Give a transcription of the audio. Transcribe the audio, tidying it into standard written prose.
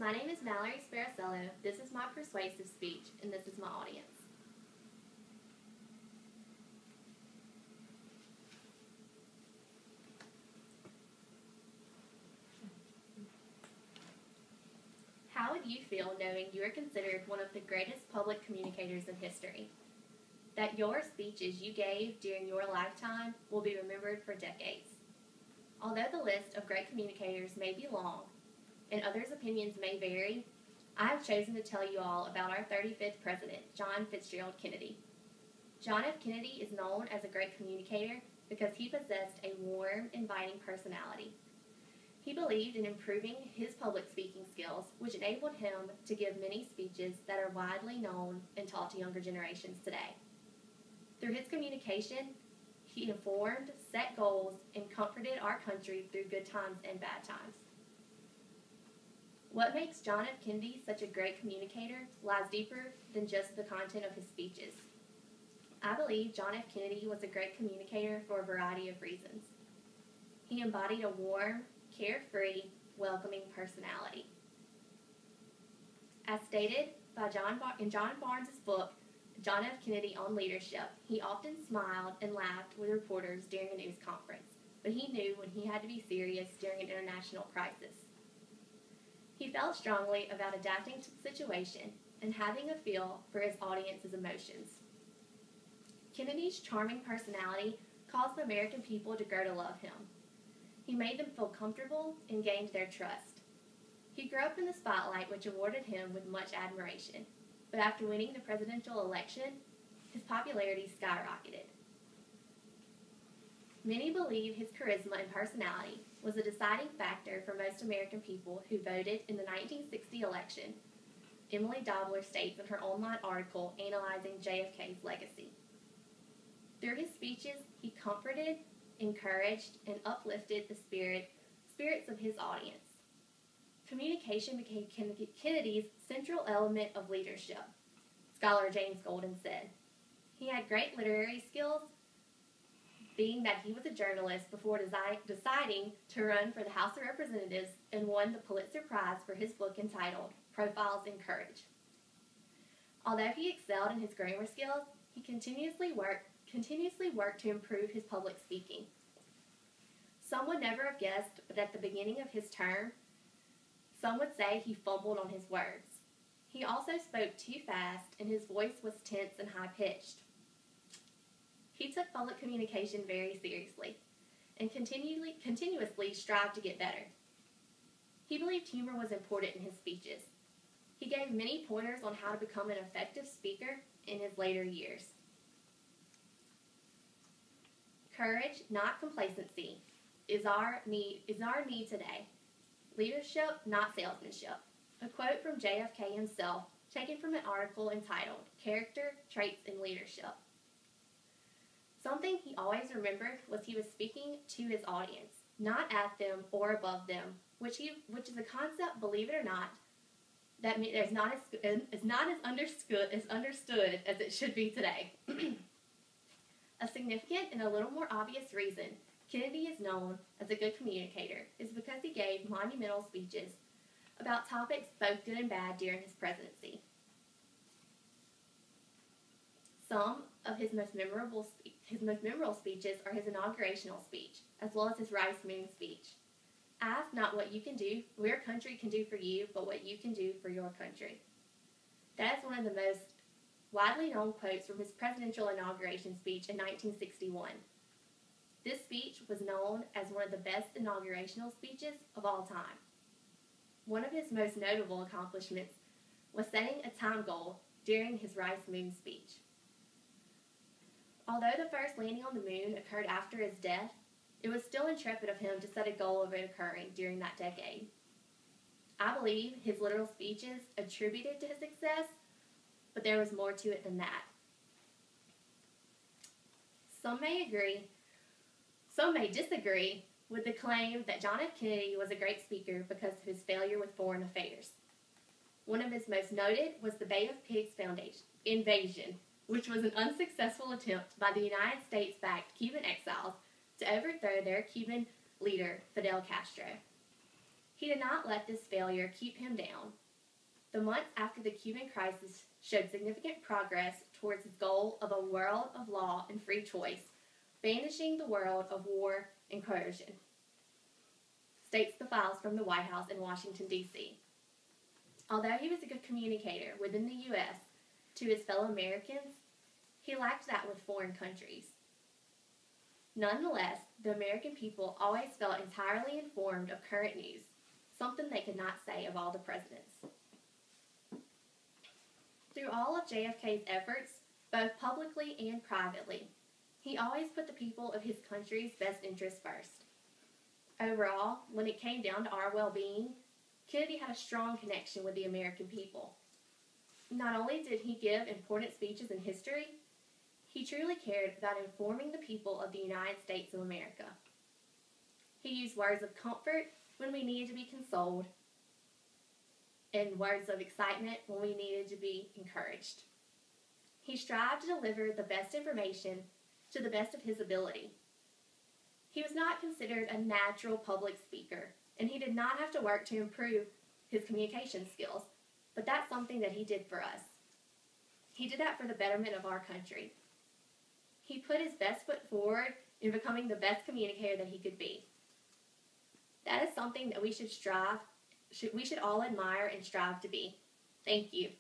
My name is Mallory Sparacello. This is my persuasive speech, and this is my audience. How would you feel knowing you are considered one of the greatest public communicators in history? That your speeches you gave during your lifetime will be remembered for decades. Although the list of great communicators may be long, and others' opinions may vary, I have chosen to tell you all about our 35th president, John Fitzgerald Kennedy. John F. Kennedy is known as a great communicator because he possessed a warm, inviting personality. He believed in improving his public speaking skills, which enabled him to give many speeches that are widely known and taught to younger generations today. Through his communication, he informed, set goals, and comforted our country through good times and bad times. What makes John F. Kennedy such a great communicator lies deeper than just the content of his speeches. I believe John F. Kennedy was a great communicator for a variety of reasons. He embodied a warm, carefree, welcoming personality. As stated by in John Barnes' book, John F. Kennedy on Leadership, he often smiled and laughed with reporters during a news conference, but he knew when he had to be serious during an international crisis. He felt strongly about adapting to the situation and having a feel for his audience's emotions. Kennedy's charming personality caused the American people to grow to love him. He made them feel comfortable and gained their trust. He grew up in the spotlight, which awarded him with much admiration, but after winning the presidential election, his popularity skyrocketed. Many believe his charisma and personality was a deciding factor for most American people who voted in the 1960 election, Emily Dobler states in her online article analyzing JFK's legacy. Through his speeches, he comforted, encouraged, and uplifted the spirits of his audience. Communication became Kennedy's central element of leadership, scholar James Golden said. He had great literary skills, being that he was a journalist before deciding to run for the House of Representatives and won the Pulitzer Prize for his book entitled Profiles in Courage. Although he excelled in his grammar skills, he continuously worked to improve his public speaking. Some would never have guessed, but at the beginning of his term, some would say he fumbled on his words. He also spoke too fast, and his voice was tense and high-pitched. He took public communication very seriously and continuously strived to get better. He believed humor was important in his speeches. He gave many pointers on how to become an effective speaker in his later years. Courage, not complacency, is our need today. Leadership, not salesmanship. A quote from JFK himself, taken from an article entitled Character, Traits, and Leadership. Something he always remembered was he was speaking to his audience, not at them or above them, which is a concept, believe it or not, that is not as understood as it should be today. A significant and a little more obvious reason Kennedy is known as a good communicator is because he gave monumental speeches about topics both good and bad during his presidency. Some of his most memorable speeches are his inaugurational speech, as well as his Rice Moon speech. Ask not what you can do, what your country can do for you, but what you can do for your country. That is one of the most widely known quotes from his presidential inauguration speech in 1961. This speech was known as one of the best inaugurational speeches of all time. One of his most notable accomplishments was setting a time goal during his Rice Moon speech. Although the first landing on the moon occurred after his death, it was still intrepid of him to set a goal of it occurring during that decade. I believe his literal speeches attributed to his success, but there was more to it than that. Some may disagree with the claim that John F. Kennedy was a great speaker because of his failure with foreign affairs. One of his most noted was the Bay of Pigs invasion, which was an unsuccessful attempt by the United States-backed Cuban exiles to overthrow their Cuban leader, Fidel Castro. He did not let this failure keep him down. The months after the Cuban crisis showed significant progress towards his goal of a world of law and free choice, banishing the world of war and coercion, states the files from the White House in Washington, D.C. Although he was a good communicator within the U.S. to his fellow Americans, he lacked that with foreign countries. Nonetheless, the American people always felt entirely informed of current news, something they could not say of all the presidents. Through all of JFK's efforts, both publicly and privately, he always put the people of his country's best interests first. Overall, when it came down to our well-being, Kennedy had a strong connection with the American people. Not only did he give important speeches in history, he truly cared about informing the people of the United States of America. He used words of comfort when we needed to be consoled, and words of excitement when we needed to be encouraged. He strived to deliver the best information to the best of his ability. He was not considered a natural public speaker, and he did not have to work to improve his communication skills, but that's something that he did for us. He did that for the betterment of our country. He put his best foot forward in becoming the best communicator that he could be. That is something that we should all admire and strive to be. Thank you.